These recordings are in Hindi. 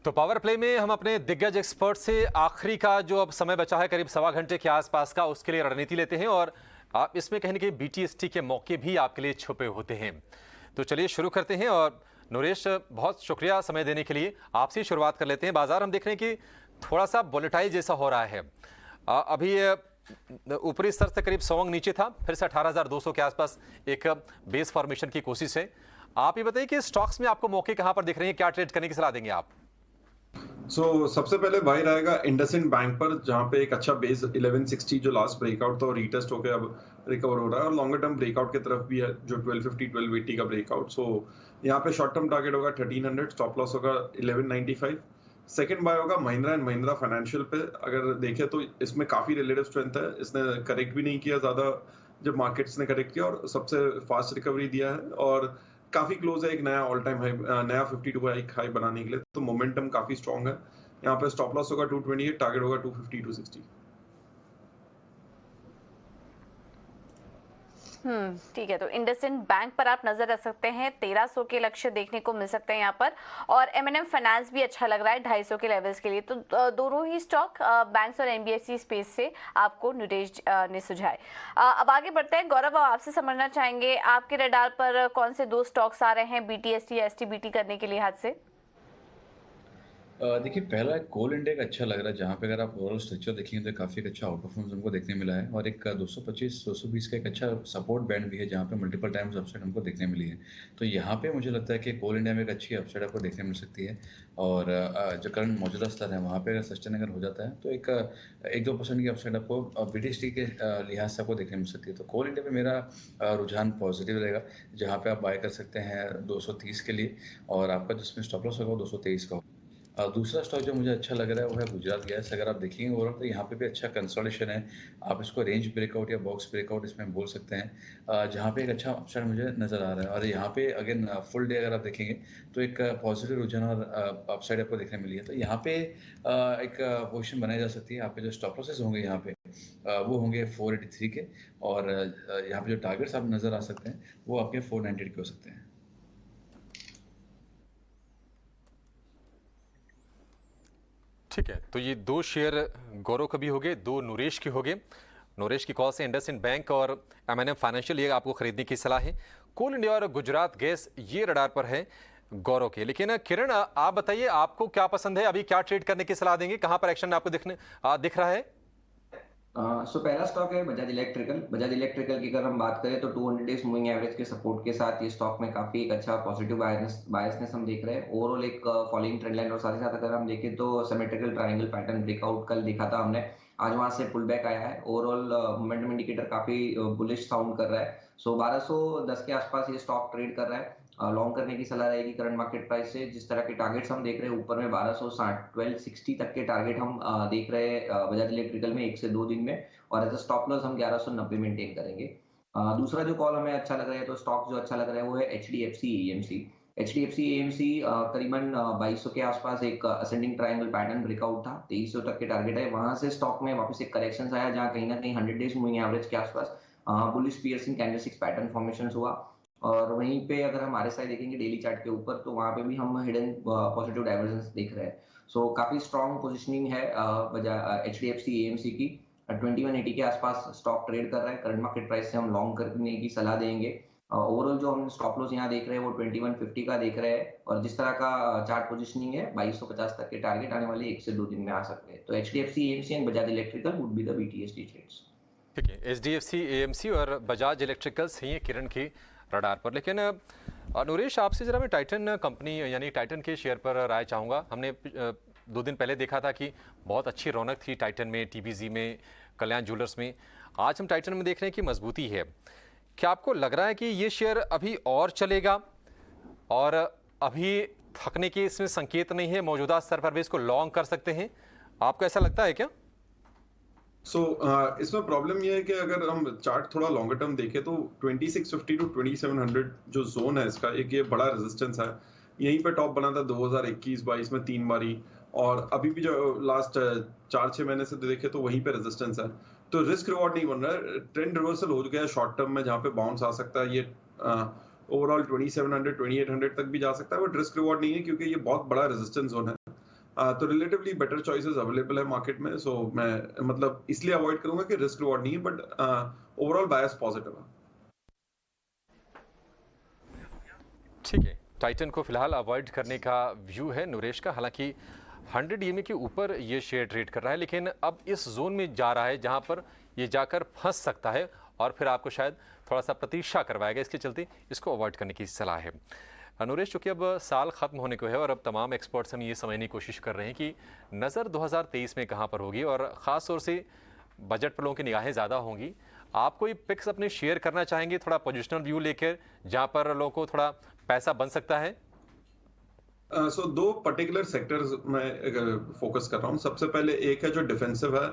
तो पावर प्ले में हम अपने दिग्गज एक्सपर्ट से आखिरी का जो अब समय बचा है करीब सवा घंटे के आसपास का, उसके लिए रणनीति लेते हैं और आप इसमें कहीं ना कहीं बीटीएसटी के मौके भी आपके लिए छुपे होते हैं। तो चलिए शुरू करते हैं। और नरेश, बहुत शुक्रिया समय देने के लिए। आपसे ही शुरुआत कर लेते हैं। बाजार हम देख रहे हैं कि थोड़ा सा वोलेटाइल जैसा हो रहा है। अभी ऊपरी स्तर से करीब 100 अंक नीचे था, फिर से 18,200 के आसपास एक बेस फॉर्मेशन की कोशिश है। आप ये बताइए कि स्टॉक्स में आपको मौके कहां पर दिख रहे हैं, क्या ट्रेड करने की सलाह देंगे आप? सबसे पहले भाई रहेगा इंडसइंड बैंक पर, जहां पे एक अच्छा बेस 1160 जो लास्ट ब्रेकआउट था और रीटेस्ट होकर अब रिकवर हो रहा है, और लॉन्गर टर्म ब्रेकआउट की तरफ भी है जो 1250 1280 का ब्रेकआउट। यहाँ पे शॉर्ट टर्म टारगेट होगा 1300, स्टॉप लॉस होगा 1195। सेकंड बाय होगा महिंद्रा एंड महिंद्रा फाइनेंशियल पे। अगर देखें तो इसमें काफी रिलेटिव स्ट्रेंथ है, इसने करेक्ट भी नहीं किया ज्यादा जब मार्केट्स ने करेक्ट किया, और सबसे फास्ट रिकवरी दिया है और काफी क्लोज है एक नया ऑल टाइम हाई, नया 52 हाई बनाने के लिए। तो मोमेंटम काफी स्ट्रांग है। यहाँ पे स्टॉप लॉस होगा 228, टारगेट होगा 250 260। ठीक है। तो इंडसइंड बैंक पर आप नजर रख सकते हैं, 1300 के लक्ष्य देखने को मिल सकते हैं यहाँ पर। और एमएनएम फाइनेंस भी अच्छा लग रहा है 250 के लेवल्स के लिए। तो दोनों ही स्टॉक बैंक्स और एनबीएफसी स्पेस से आपको नरेश ने सुझाए। अब आगे बढ़ते हैं। गौरव, आपसे समझना चाहेंगे आपके रडार पर कौन से दो स्टॉक्स आ रहे हैं बीटीएसटी या एसटीबीटी करने के लिहाज से? देखिए, पहला कोल इंडिया का अच्छा लग रहा है, जहाँ पे अगर आप ओवरऑल स्ट्रक्चर देखेंगे तो काफ़ी एक अच्छा आउट परफॉर्मेंस हमको देखने मिला है। और एक 225-220 का एक अच्छा सपोर्ट बैंड भी है, जहाँ पे मल्टीपल टाइम्स अपसाइड हमको देखने मिली है। तो यहाँ पे मुझे लगता है कि कोल इंडिया में एक अच्छी अपसाइड आपको देखने मिल सकती है। और जो करंट मौजूदा स्तर है वहाँ पे अगर सस्टेन अगर हो जाता है तो एक 1-2% की अपसाइड आपको बीटीएसटी के लिहाज से आपको देखने मिल सकती है। तो कोल इंडिया में मेरा रुझान पॉजिटिव रहेगा, जहाँ पे आप बाय कर सकते हैं 230 के लिए, और आपका जिसमें स्टॉप लॉस होगा 223 का। दूसरा स्टॉक जो मुझे अच्छा लग रहा है वो है गुजरात गैस। अगर आप देखेंगे ओवरऑल तो यहाँ पे भी अच्छा कंसोलिडेशन है। आप इसको रेंज ब्रेकआउट या बॉक्स ब्रेकआउट इसमें बोल सकते हैं, जहाँ पे एक अच्छा अपसाइड मुझे नज़र आ रहा है। और यहाँ पे अगेन फुल डे अगर आप देखेंगे तो एक पॉजिटिव रुझान और अपसाइड आपको देखने मिली है। तो यहाँ पे एक पोजिशन बनाई जा सकती है। आपके जो स्टॉप लॉसेस होंगे यहाँ पे वो होंगे 483 के, और यहाँ पे जो टारगेट्स आप नज़र आ सकते हैं वो आपके 490 के हो सकते हैं। ठीक है, तो ये दो शेयर गौरव के भी हो गए, दो नरेश के हो गए। नरेश की कॉल से इंडसइंड बैंक और एमएनएम फाइनेंशियल ये आपको खरीदने की सलाह है। कोल इंडिया और गुजरात गैस ये रडार पर है गौरव के। लेकिन किरण, आप बताइए आपको क्या पसंद है, अभी क्या ट्रेड करने की सलाह देंगे, कहां पर एक्शन आपको दिख रहा है? पहला स्टॉक है बजाज इलेक्ट्रिकल। बजाज इलेक्ट्रिकल की अगर हम बात करें तो 200 डेज मूविंग एवरेज के सपोर्ट के साथ ये स्टॉक में काफी एक अच्छा पॉजिटिव बायसनेस हम देख रहे हैं। ओवरऑल एक फॉलोइंग ट्रेंड लाइन, और साथ ही साथ अगर हम देखें तो सिमेट्रिकल ट्रायंगल पैटर्न ब्रेकआउट कल देखा था हमने, आज वहां से पुल बैक आया है। ओवरऑल मोमेंटम इंडिकेटर काफी बुलिश साउंड कर रहा है। 1210 के आसपास ये स्टॉक ट्रेड कर रहा है। लॉन्ग करने की सलाह रहेगी करंट मार्केट प्राइस से। जिस तरह के टारगेट्स हम देख रहे हैं ऊपर में 1260 1260 तक के टारगेट हम देख रहे हैं बजाज इलेक्ट्रिकल में 1 से 2 दिन में, और एज अ स्टॉप लॉस हम 1190 मेंटेन करेंगे। दूसरा जो कॉल हमें अच्छा लग रहा है, तो स्टॉक जो अच्छा लग रहा है वो है एचडीएफसी एएमसी। एचडीएफसी एएमसी करीबन 2200 के आसपास एक असेंडिंग ट्रायंगल पैटर्न ब्रेकआउट था, 2300 तक के टारगेट है। वहां से स्टॉक में वापस एक करेक्शन आया, जहां कहीं ना कहीं 100 डेज मूविंग एवरेज के आसपास bullish piercing candlesticks pattern formation हुआ। और वहीं पे अगर हम आरएसआई देखेंगे डेली चार्ट के ऊपर, तो वहां पे भी हम हिडन पॉजिटिव डाइवर्जेंस देख रहे हैं। काफी स्ट्रॉन्ग पोजिशनिंग है एचडीएफसी एएमसी की। 2180 के आसपास स्टॉक ट्रेड कर रहा है। करंट मार्केट प्राइस से हम लॉन्ग करने की सलाह देंगे। ओवरऑल जो हम स्टॉप लॉस यहाँ देख रहे हैं वो 2150 का देख रहे हैं, और जिस तरह का चार्ट पोजिशनिंग है 2250 तक के टारगेट आने वाले 1 से 2 दिन में आ सकते हैं। तो HDFC AMC and Bajaj electrical would be the BTST trades. ठीक है, एचडीएफसी एएमसी और बजाज इलेक्ट्रिकल्स ही है किरण की रडार पर। लेकिन नरेश, आपसे जरा मैं टाइटन कंपनी यानी टाइटन के शेयर पर राय चाहूँगा। हमने 2 दिन पहले देखा था कि बहुत अच्छी रौनक थी टाइटन में, टीबीजी में, कल्याण ज्वेलर्स में। आज हम टाइटन में देख रहे हैं कि मजबूती है। क्या आपको लग रहा है कि ये शेयर अभी और चलेगा, और अभी थकने के इसमें संकेत नहीं है, मौजूदा स्तर पर भी इसको लॉन्ग कर सकते हैं? आपको ऐसा लगता है क्या? इसमें प्रॉब्लम ये है कि अगर हम चार्ट थोड़ा लॉन्गर टर्म देखें तो 2650 टू 2700 जो जोन है इसका, एक ये बड़ा रेजिस्टेंस है। यहीं पे टॉप बना था 2021-22 में 3 बारी, और अभी भी जो लास्ट 4-6 महीने से देखे तो वहीं पे रेजिस्टेंस है। तो रिस्क रिवॉर्ड नहीं बन रहा है, ट्रेंड रिवर्सल हो गया है शॉर्ट टर्म में, जहाँ पे बाउंस आ सकता है। ये ओवरऑल 2700 2800 तक भी जा सकता है, बट रिस्क रिवॉर्ड नहीं है क्योंकि ये बहुत बड़ा रेजिस्टेंस जोन है। तो रिलेटिवली बेटर चॉइसेस अवेलेबल है मार्केट में। सो मैं मतलब इसलिए अवॉइड करूंगा कि रिस्क रिवॉर्ड नहीं है, बट ओवरऑल बायस पॉजिटिव है। ठीक है, टाइटन को फिलहाल अवॉइड करने का व्यू है नरेश का। हालांकि 100 EMA के ऊपर ये शेयर ट्रेड कर रहा है, लेकिन अब इस जोन में जा रहा है जहां पर ये जाकर फंस सकता है और फिर आपको शायद थोड़ा सा प्रतीक्षा करवाएगा। इसके चलते इसको अवॉइड करने की सलाह है। नरेश, चूंकि अब साल खत्म होने को है और अब तमाम एक्सपर्ट्स हम ये समझने की कोशिश कर रहे हैं कि नज़र 2023 में कहाँ पर होगी, और ख़ास तौर से बजट पर लोगों की निगाहें ज़्यादा होंगी। आप कोई पिक्स अपने शेयर करना चाहेंगे थोड़ा पोजिशनल व्यू लेकर, जहाँ पर लोगों को थोड़ा पैसा बन सकता है? सो दो पर्टिकुलर सेक्टर्स में फोकस कर रहा हूँ। सबसे पहले एक है जो डिफेंसिव है,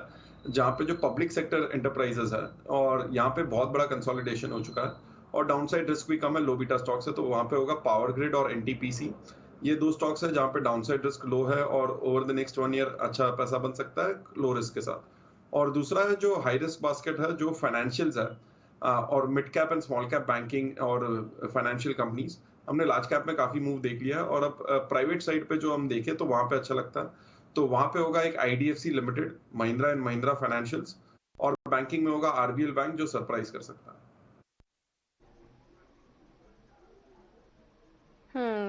जहाँ पे जो पब्लिक सेक्टर एंटरप्राइजेस है और यहाँ पे बहुत बड़ा कंसोलिडेशन हो चुका है और डाउनसाइड रिस्क भी कम है, लो बीटा स्टॉक्स है। तो वहाँ पे होगा पावर ग्रिड और एनटीपीसी। ये दो स्टॉक्स है जहाँ पे डाउनसाइड रिस्क लो है और ओवर द नेक्स्ट 1 ईयर अच्छा पैसा बन सकता है लो रिस्क के साथ। और दूसरा है जो हाई रिस्क बास्केट है, जो फाइनेंशियल्स है और mid cap and small cap banking और फाइनेंशियल कंपनीज। हमने लार्ज कैप में काफी मूव देख लिया है और अब प्राइवेट साइड पे जो हम देखें तो वहां पे अच्छा लगता है। तो वहां पे होगा एक IDFC limited, Mahindra and Mahindra financials, और बैंकिंग में होगा आरबीएल बैंक जो सरप्राइज कर सकता है।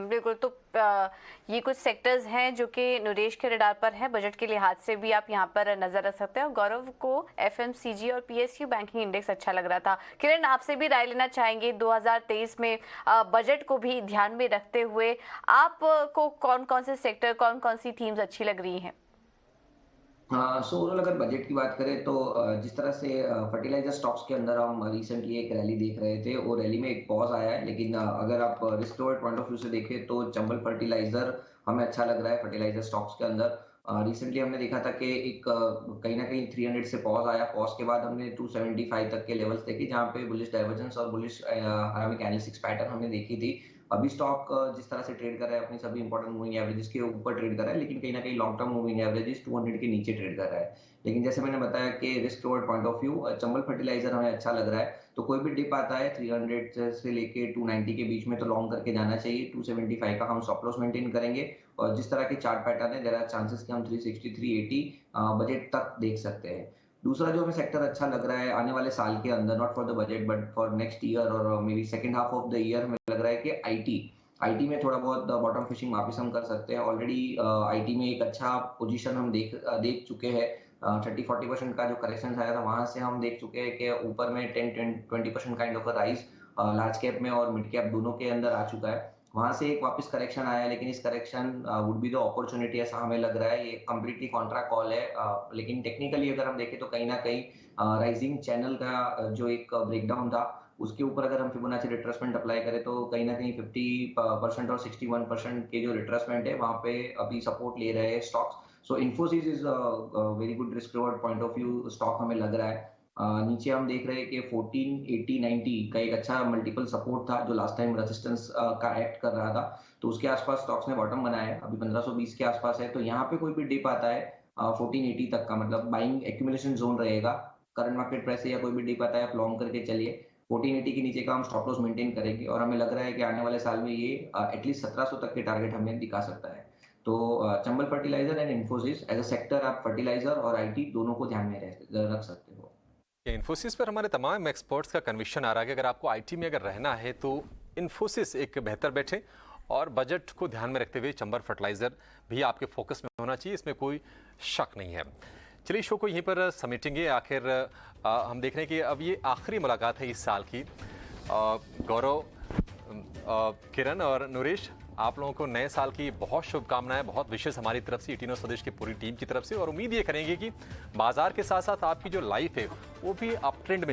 बिल्कुल। तो ये कुछ सेक्टर्स हैं जो कि नरेश के रडार पर है, बजट के लिहाज से भी आप यहाँ पर नजर रख सकते हैं। और गौरव को एफएमसीजी और पीएसयू बैंकिंग इंडेक्स अच्छा लग रहा था। किरण, आपसे भी राय लेना चाहेंगे 2023 में बजट को भी ध्यान में रखते हुए आपको कौन कौन से सेक्टर, कौन कौन सी थीम्स अच्छी लग रही हैं? सो ओवरऑल अगर बजट की बात करें तो जिस तरह से फर्टिलाइजर स्टॉक्स के अंदर हम रिसेंटली एक रैली देख रहे थे, वो रैली में एक पॉज आया है। लेकिन अगर आप risk reward point of view से देखें तो चंबल फर्टिलाइजर हमें अच्छा लग रहा है फर्टिलाइजर स्टॉक्स के अंदर। रिसेंटली हमने देखा था कि एक कहीं ना कहीं 300 से पॉज आया, पॉज के बाद हमने 275 तक के लेवल्स देखे जहाँ पे बुलिश डाइवर्जेंस और बुलिश हरामिक एनालिसिस पैटर्न हमने देखी थी। अभी स्टॉक जिस तरह से ट्रेड कर रहा है अपनी सभी इंपॉर्टेंट मूविंग एवरेजेस के ऊपर ट्रेड कर रहा है, लेकिन कहीं ना कहीं लॉन्ग टर्म मूविंग एवरेजेस 200 के नीचे ट्रेड कर रहा है। लेकिन जैसे मैंने बताया कि risk reward point of view Chambal fertiliser हमें अच्छा लग रहा है। तो कोई भी डिप आता है 300 से लेके 290 के बीच में तो लॉन्ग करके जाना चाहिए। 275 का हम स्टॉप लॉस मेंटेन करेंगे और जिस तरह की चार्ट पैटर्न है देयर आर चांसेस कि हम 360 380 बजट तक देख सकते हैं। दूसरा जो हमें सेक्टर अच्छा लग रहा है आने वाले साल के अंदर, not for the budget but for next year और maybe second half of the year, हमें लग रहा है कि आईटी में थोड़ा बहुत बॉटम फिशिंग वापस हम कर सकते हैं। ऑलरेडी आईटी में एक अच्छा पोजीशन हम देख चुके हैं। 30-40% का जो करेक्शन आया था वहां से हम देख चुके हैं कि ऊपर में 10-20% kind of a rise large cap में और मिड कैप दोनों के अंदर आ चुका है। वहां से एक वापस करेक्शन आया, लेकिन इस correction would be the opportunity ऐसा हमें लग रहा है। ये कंप्लीटली कॉन्ट्रा कॉल है, लेकिन टेक्निकली अगर हम देखें तो कहीं ना कहीं राइजिंग चैनल का जो एक ब्रेकडाउन था उसके ऊपर अगर हम फिबोनाची रिट्रेसमेंट अप्लाई करें तो कहीं ना कहीं 50% और 61% के जो रिट्रेसमेंट है वहां पे अभी सपोर्ट ले रहे हैं stocks. So Infosys is very good risk reward point of view stock हमें लग रहा है। नीचे हम देख रहे हैं कि 1480-90 का एक अच्छा मल्टीपल सपोर्ट था जो लास्ट टाइम रेजिस्टेंस का एक्ट कर रहा था, तो उसके आसपास स्टॉक्स ने बॉटम बनाया है, अभी 1520 के आसपास है। तो यहाँ पे कोई भी डिप आता है 1480 तक का मतलब बाइंग एक्यूमुलेशन जोन रहेगा। करंट मार्केट प्राइस से या कोई भी डिप आता है आप लॉन्ग करके चलिए। 1480 के नीचे का हम स्टॉप लॉस मेंटेन करेंगे और हमें लग रहा है कि आने वाले साल में ये एटलीस्ट 1700 तक के टारगेट हमें दिखा सकता है। तो Chambal fertiliser and Infosys as a sector आप फर्टिलाइजर और आईटी दोनों को ध्यान में रख सकते हो। इन्फोसिस पर हमारे तमाम एक्सपर्ट्स का कन्विक्शन आ रहा है कि अगर आपको आईटी में अगर रहना है तो इन्फोसिस एक बेहतर बैठे, और बजट को ध्यान में रखते हुए चंबल फर्टिलाइजर भी आपके फोकस में होना चाहिए, इसमें कोई शक नहीं है। चलिए शो को यहीं पर समेटेंगे। आखिर हम देख रहे हैं कि अब ये आखिरी मुलाकात है इस साल की। गौरव, किरण और नरेश, आप लोगों को नए साल की बहुत शुभकामनाएं, बहुत विशेष हमारी तरफ से, ईटीनो स्वदेश की पूरी टीम की तरफ से। और उम्मीद ये करेंगे कि बाजार के साथ साथ आपकी जो लाइफ है वो भी अप ट्रेंड में